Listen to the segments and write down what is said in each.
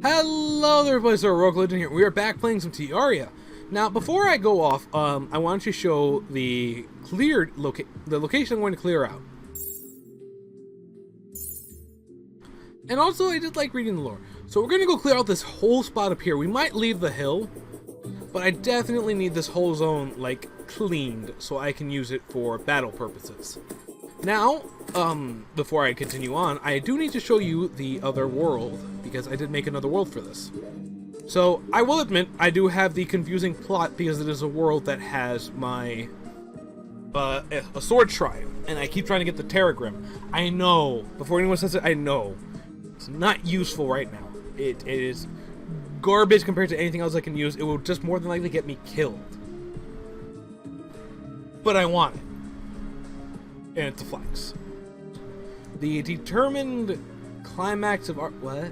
Hello there, everybody. HeroicLegend here. We are back playing some Terraria. Now, before I go off, I want to show the location I'm going to clear out. And also, I did like reading the lore. So we're going to go clear out this whole spot up here. We might leave the hill, but I definitely need this whole zone, like, cleaned so I can use it for battle purposes. Now, before I continue on, I do need to show you the other world, because I did make another world for this. So, I will admit, I do have the confusing plot, because it is a world that has my, a sword shrine, and I keep trying to get the Terragrim. I know, before anyone says it, I know. It's not useful right now. It is garbage compared to anything else I can use. It will just more than likely get me killed. But I want it. And it's a flex. The determined climax of art. What?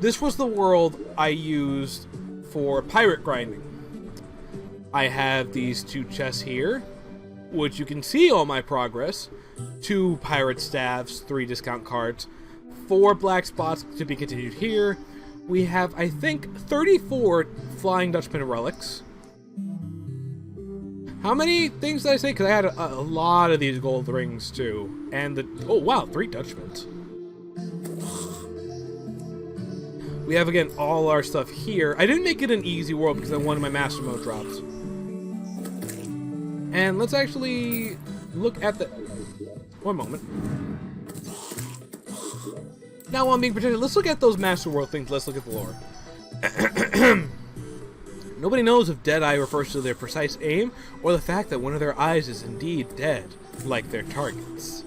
This was the world I used for pirate grinding. I have these 2 chests here, which you can see all my progress. 2 pirate staffs, 3 discount cards, 4 black spots to be continued here. We have, I think, 34 Flying Dutchman relics. How many things did I say? Because I had a lot of these gold rings, too. And the... Oh, wow, 3 Dutchmans. We have, again, all our stuff here. I didn't make it an easy world because I wanted my Master Mode drops. And let's actually look at the... One moment. Now while I'm being protected, let's look at those Master World things. Let's look at the lore. Nobody knows if Deadeye refers to their precise aim, or the fact that one of their eyes is indeed dead, like their targets.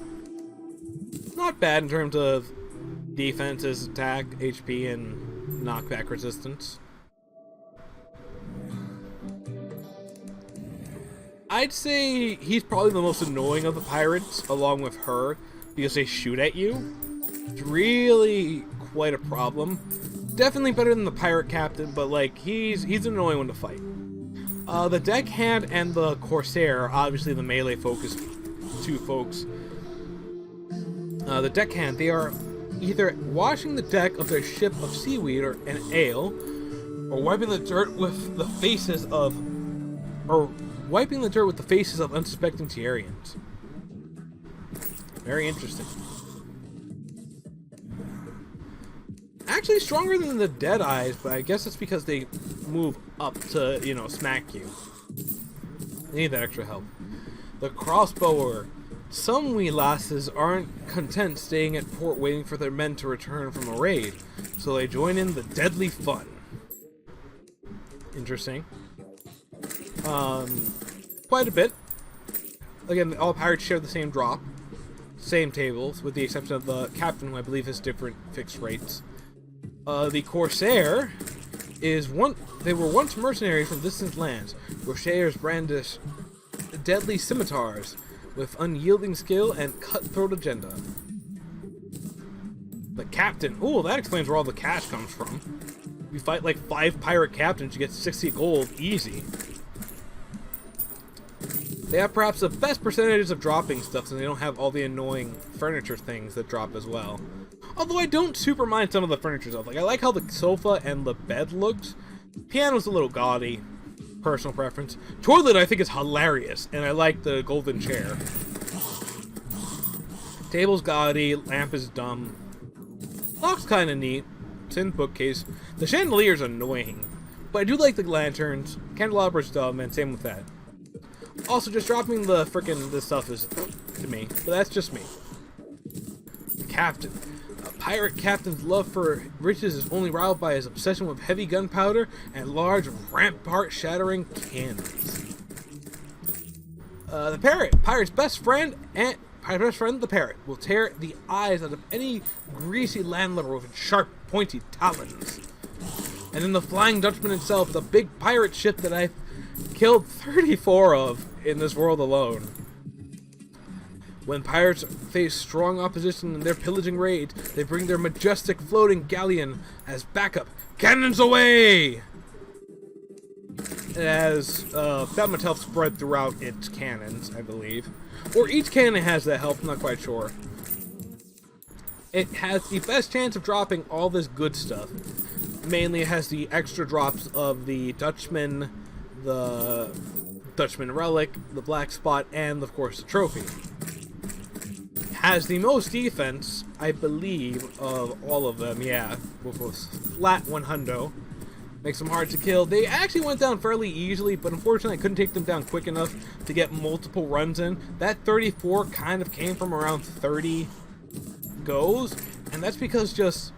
Not bad in terms of defenses, attack, HP, and knockback resistance. I'd say he's probably the most annoying of the pirates, along with her, because they shoot at you. It's really quite a problem. Definitely better than the pirate captain, but like he's an annoying one to fight. The deckhand and the corsair are obviously the melee focused 2 folks. The deckhand, they are either washing the deck of their ship of seaweed or an ale, or wiping the dirt with the faces of unsuspecting Terrarians. Very interesting. Actually stronger than the Deadeyes, but I guess it's because they move up to, you know, smack you. They need that extra help. The crossbower. Some wee lasses aren't content staying at port waiting for their men to return from a raid, so they join in the deadly fun. Interesting. Quite a bit. Again, all pirates share the same drop. Same tables, with the exception of the captain, who I believe has different fixed rates. The Corsair is they were once mercenaries from distant lands. Corsairs brandish deadly scimitars with unyielding skill and cutthroat agenda. The captain. Oh, that explains where all the cash comes from. You fight like 5 pirate captains, you get 60 gold easy. They have perhaps the best percentages of dropping stuff, since they don't have all the annoying furniture things that drop as well. Although I don't super mind some of the furniture stuff. Like, I like how the sofa and the bed looks. Piano's a little gaudy. Personal preference. Toilet I think is hilarious, and I like the golden chair. Table's gaudy, lamp is dumb. Clock's kinda neat. It's in the bookcase. The chandelier's annoying. But I do like the lanterns. Candelabra's dumb, and same with that. Also, just dropping the this stuff is to me, but that's just me. The captain. A pirate captain's love for riches is only rivaled by his obsession with heavy gunpowder and large rampart-shattering cannons. The parrot. Pirate's best friend, the parrot, will tear the eyes out of any greasy landlubber with sharp, pointy talons. And then the Flying Dutchman itself, the big pirate ship that I've killed 34 of in this world alone. When pirates face strong opposition in their pillaging raids, they bring their majestic floating galleon as backup. Cannons away! It has Batman health spread throughout its cannons, I believe. Or each cannon has that help, I'm not quite sure. It has the best chance of dropping all this good stuff. Mainly it has the extra drops of the Dutchman, the Dutchman Relic, the Black Spot, and of course the trophy. Has the most defense, I believe, of all of them, yeah, with a flat 100. Makes them hard to kill. They actually went down fairly easily, but unfortunately I couldn't take them down quick enough to get multiple runs in. That 34 kind of came from around 30 goes, and that's because just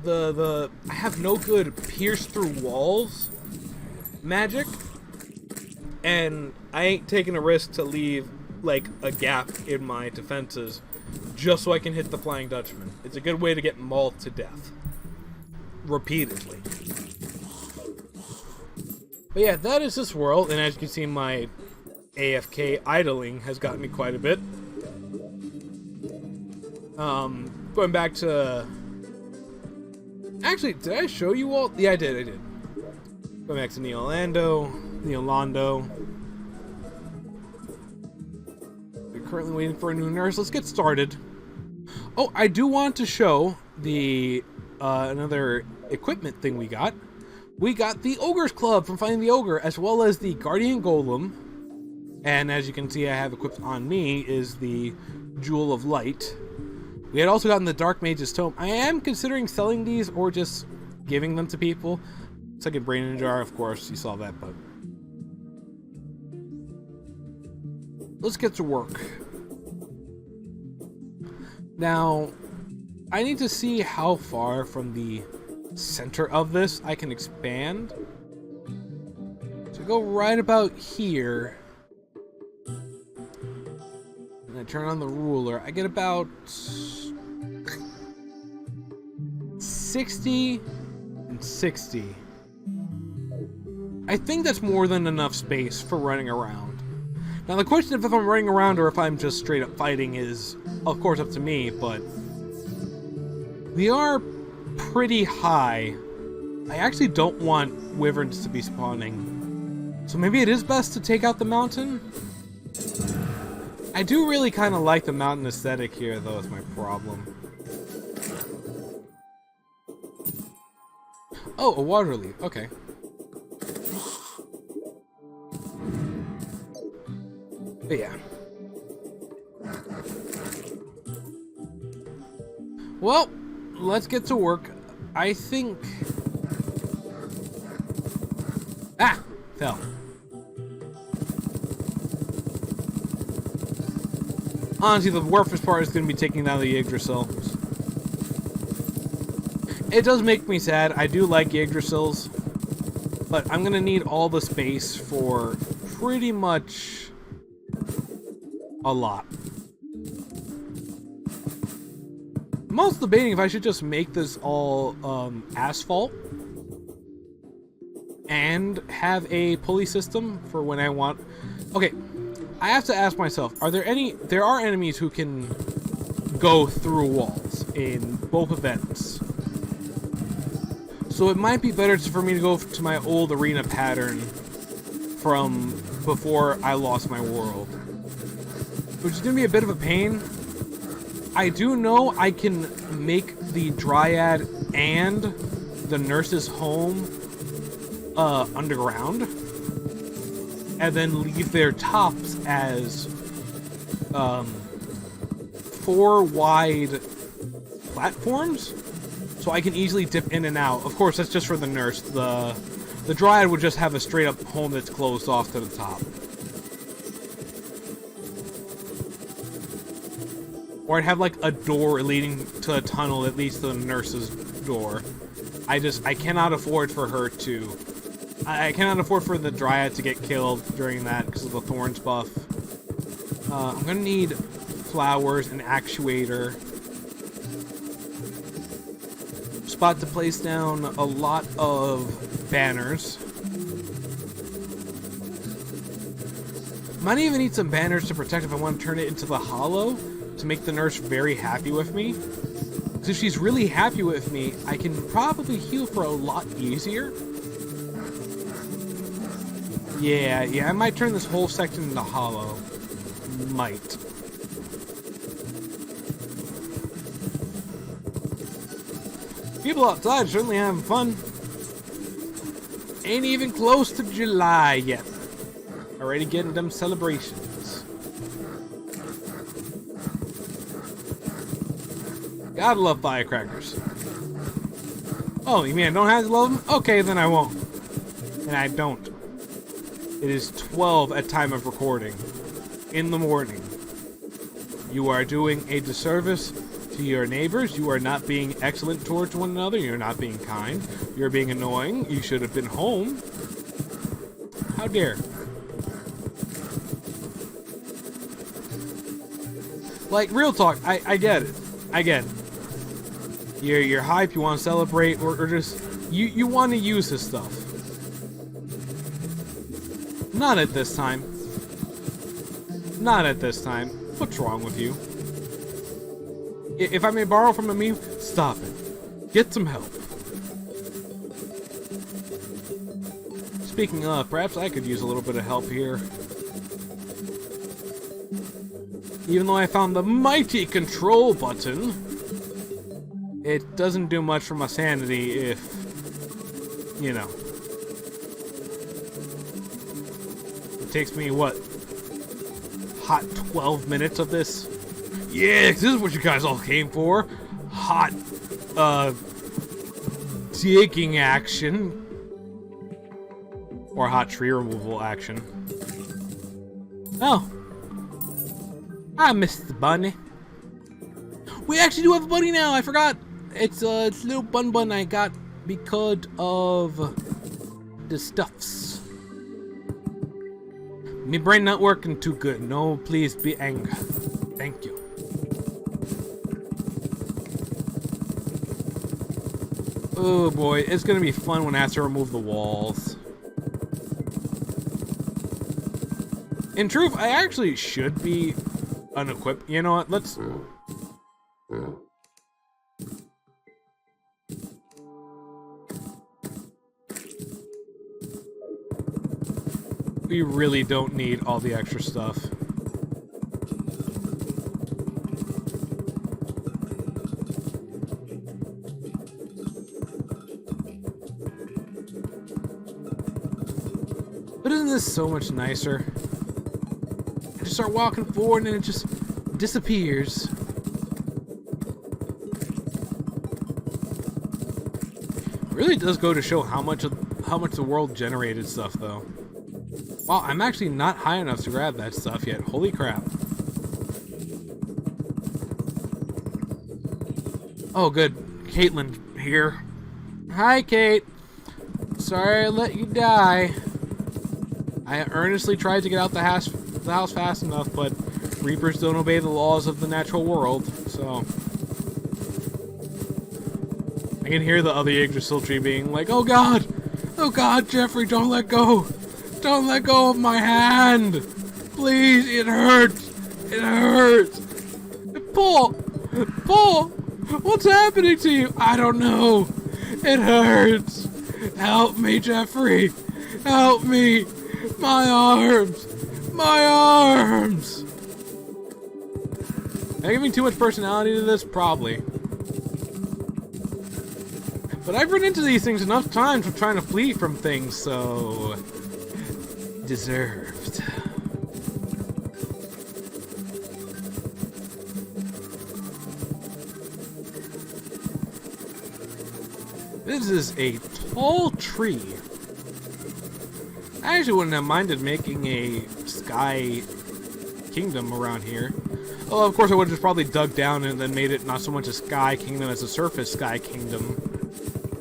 I have no good pierce through walls magic, and I ain't taking a risk to leave like a gap in my defenses just so I can hit the Flying Dutchman. It's a good way to get mauled to death repeatedly. But yeah, that is this world, and as you can see, my AFK idling has gotten me quite a bit. Going back to... Actually, did I show you all? Yeah, I did. Going back to Neolando. We're currently waiting for a new nurse. Let's get started. Oh, I do want to show the another equipment thing we got. We got the Ogre's Club from Finding the Ogre, as well as the Guardian Golem. And as you can see, I have equipped on me is the Jewel of Light. We had also gotten the Dark Mage's Tome. I am considering selling these or just giving them to people. Second Brain in a Jar, of course, you saw that, but... Let's get to work. Now, I need to see how far from the center of this I can expand. So go right about here. And I turn on the ruler. I get about 60 and 60. I think that's more than enough space for running around. Now the question of if I'm running around or if I'm just straight up fighting is, of course, up to me, but we are pretty high. I actually don't want wyverns to be spawning. So maybe it is best to take out the mountain? I do really kind of like the mountain aesthetic here, though, is my problem. Oh, a water leaf. Okay. But yeah. Well, let's get to work. I think... Ah! Fell. Honestly, the worst part is going to be taking down the Yggdrasil. It does make me sad. I do like Yggdrasils, but I'm going to need all the space for pretty much a lot. I'm also debating if I should just make this all asphalt and have a pulley system for when I want... Okay, I have to ask myself, there are enemies who can go through walls in both events. So it might be better for me to go to my old arena pattern from before I lost my world. Which is going to be a bit of a pain. I do know I can make the Dryad and the nurse's home underground. And then leave their tops as 4 wide platforms. So I can easily dip in and out. Of course, that's just for the nurse. The Dryad would just have a straight up home that's closed off to the top. Or I'd have like a door leading to a tunnel that leads to the nurse's door. I cannot afford for her to... I cannot afford for the Dryad to get killed during that because of the Thorns buff. I'm gonna need flowers, an actuator. Spot to place down a lot of banners. Might even need some banners to protect if I want to turn it into the hollow to make the nurse very happy with me. Because if she's really happy with me, I can probably heal for a lot easier. Yeah, I might turn this whole section into hollow. Might. People outside certainly having fun. Ain't even close to July yet. Already getting them celebrations. Gotta love firecrackers. Oh, you mean I don't have to love them? Okay, then I won't. And I don't. It is 12 at time of recording. In the morning. You are doing a disservice to your neighbors. You are not being excellent towards one another. You're not being kind. You're being annoying. You should have been home. How dare. Like, real talk, I get it. I get it. You're hype, you want to celebrate, or just, you want to use this stuff. Not at this time. Not at this time. What's wrong with you? If I may borrow from a meme, stop it. Get some help. Speaking of, perhaps I could use a little bit of help here. Even though I found the mighty control button, it doesn't do much for my sanity if, you know. It takes me, what, hot 12 minutes of this? Yeah, this is what you guys all came for. Hot, digging action. Or hot tree removal action. Oh. I missed the bunny. We actually do have a bunny now, I forgot. It's a little bun I got because of the stuffs. Me brain not working too good. No, please be angry. Thank you. Oh boy, it's gonna be fun when I have to remove the walls. In truth, I actually should be unequipped. You know what? Let's. We really don't need all the extra stuff. But isn't this so much nicer? I just start walking forward and it just disappears. It really does go to show how much the world generated stuff, though. Wow, I'm actually not high enough to grab that stuff yet. Holy crap. Oh, good. Caitlin here. Hi, Kate. Sorry I let you die. I earnestly tried to get out the house fast enough, but Reapers don't obey the laws of the natural world, so... I can hear the other Yggdrasil tree being like, oh god! Oh god, Jeffrey, don't let go! Don't let go of my hand! Please, it hurts! It hurts! Paul! Paul! What's happening to you? I don't know! It hurts! Help me, Jeffrey! Help me! My arms! My arms! Am I giving too much personality to this? Probably. But I've run into these things enough times with trying to flee from things, so... deserved. This is a tall tree. I actually wouldn't have minded making a sky kingdom around here. Oh, of course I would have just probably dug down and then made it not so much a sky kingdom as a surface sky kingdom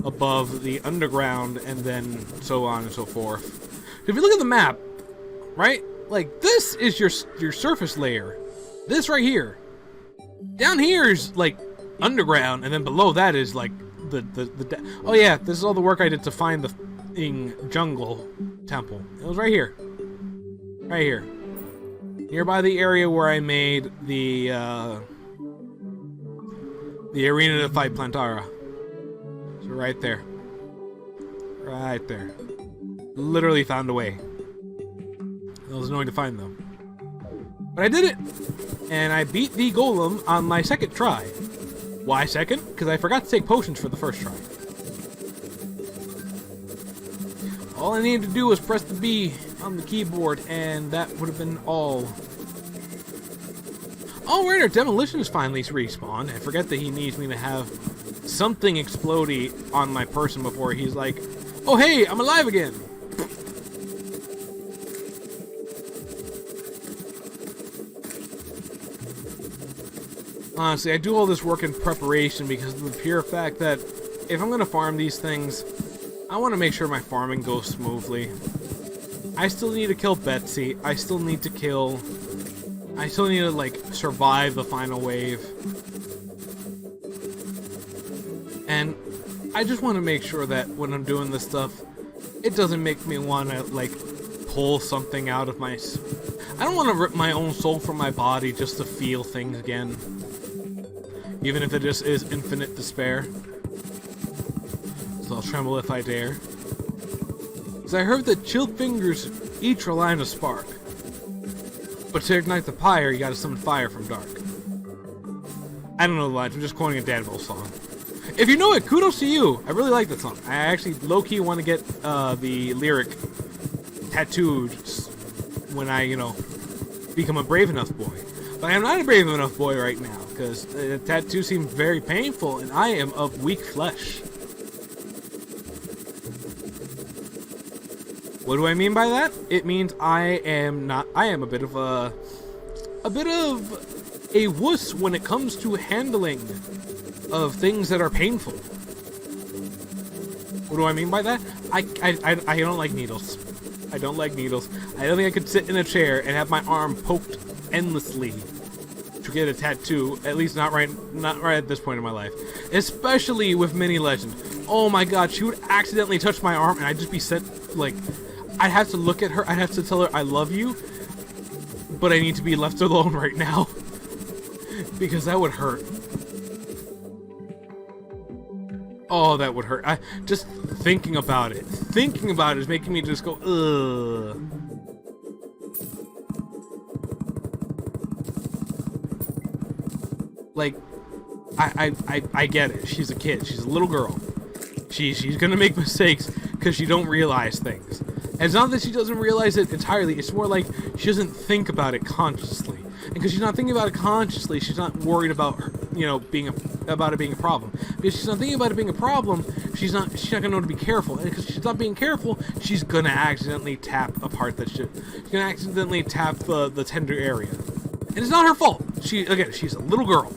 above the underground, and then so on and so forth. If you look at the map, right? Like, this is your surface layer. This right here. Down here is, like, underground, and then below that is, like, oh yeah, this is all the work I did to find the jungle temple. It was right here. Right here. Nearby the area where I made the arena to fight Plantara. So right there. Right there. Literally found a way. It was annoying to find them. But I did it! And I beat the golem on my second try. Why second? Because I forgot to take potions for the first try. All I needed to do was press the B on the keyboard, and that would have been all. Oh, right, our demolition is finally respawned. I forget that he needs me to have something explodey on my person before he's like, oh hey, I'm alive again! Honestly, I do all this work in preparation because of the pure fact that if I'm going to farm these things, I want to make sure my farming goes smoothly. I still need to kill Betsy. I still need to, like, survive the final wave. And I just want to make sure that when I'm doing this stuff, it doesn't make me want to, like, pull something out of my... I don't want to rip my own soul from my body just to feel things again. Even if it just is infinite despair. So I'll tremble if I dare. Because I heard that chilled fingers each rely on a spark. But to ignite the pyre, you gotta summon fire from dark. I don't know the lines, I'm just quoting a Danville song. If you know it, kudos to you! I really like that song. I actually low-key want to get the lyric tattooed when I, you know, become a brave enough boy. But I am not a brave enough boy right now, because the tattoo seems very painful, and I am of weak flesh. What do I mean by that? It means I am a bit of a wuss when it comes to handling of things that are painful. What do I mean by that? I don't like needles. I don't like needles. I don't think I could sit in a chair and have my arm poked endlessly to get a tattoo, at least not right at this point in my life. Especially with HeroicLegend. Oh my god, she would accidentally touch my arm and I'd just be set, like, I'd have to look at her, I'd have to tell her I love you, but I need to be left alone right now. Because that would hurt. Oh, that would hurt. Just thinking about it. Thinking about it is making me just go, ugh. Like, I get it. She's a kid. She's a little girl. She's gonna make mistakes because she don't realize things. And it's not that she doesn't realize it entirely. It's more like she doesn't think about it consciously. And because she's not thinking about it consciously, she's not worried about her, you know, about it being a problem. Because she's not thinking about it being a problem, she's not gonna know to be careful. And because she's not being careful, she's gonna accidentally tap a part that she's gonna accidentally tap the tender area. And it's not her fault. She's a little girl.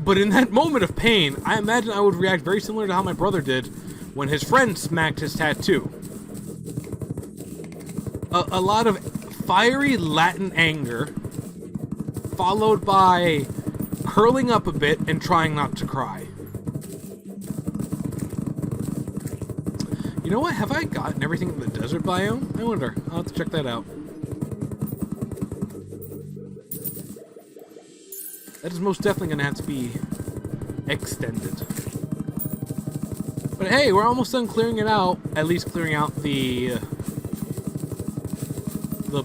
But in that moment of pain, I imagine I would react very similar to how my brother did when his friend smacked his tattoo. A lot of fiery Latin anger, followed by curling up a bit and trying not to cry. You know what? Have I gotten everything in the desert biome? I wonder. I'll have to check that out. That is most definitely going to have to be extended. But hey, we're almost done clearing it out. At least clearing out the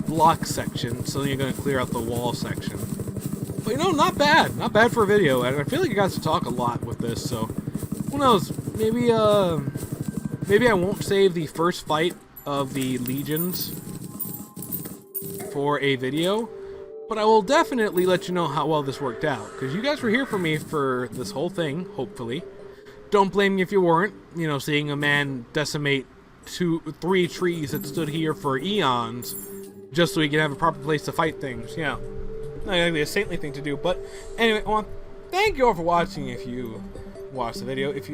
block section. So then you're going to clear out the wall section. But you know, not bad. Not bad for a video. And I feel like I got to talk a lot with this. So who knows? Maybe I won't save the first fight of the legions for a video. But I will definitely let you know how well this worked out. Because you guys were here for me for this whole thing, hopefully. Don't blame me if you weren't. You know, seeing a man decimate 3 trees that stood here for eons just so he can have a proper place to fight things. Yeah. Not exactly a saintly thing to do. But anyway, I want to thank you all for watching if you watched the video. If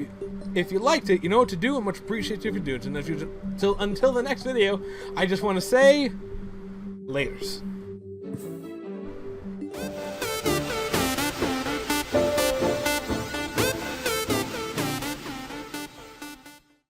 you liked it, you know what to do. I much appreciate you if you do it. And until the next video, I just want to say, laters.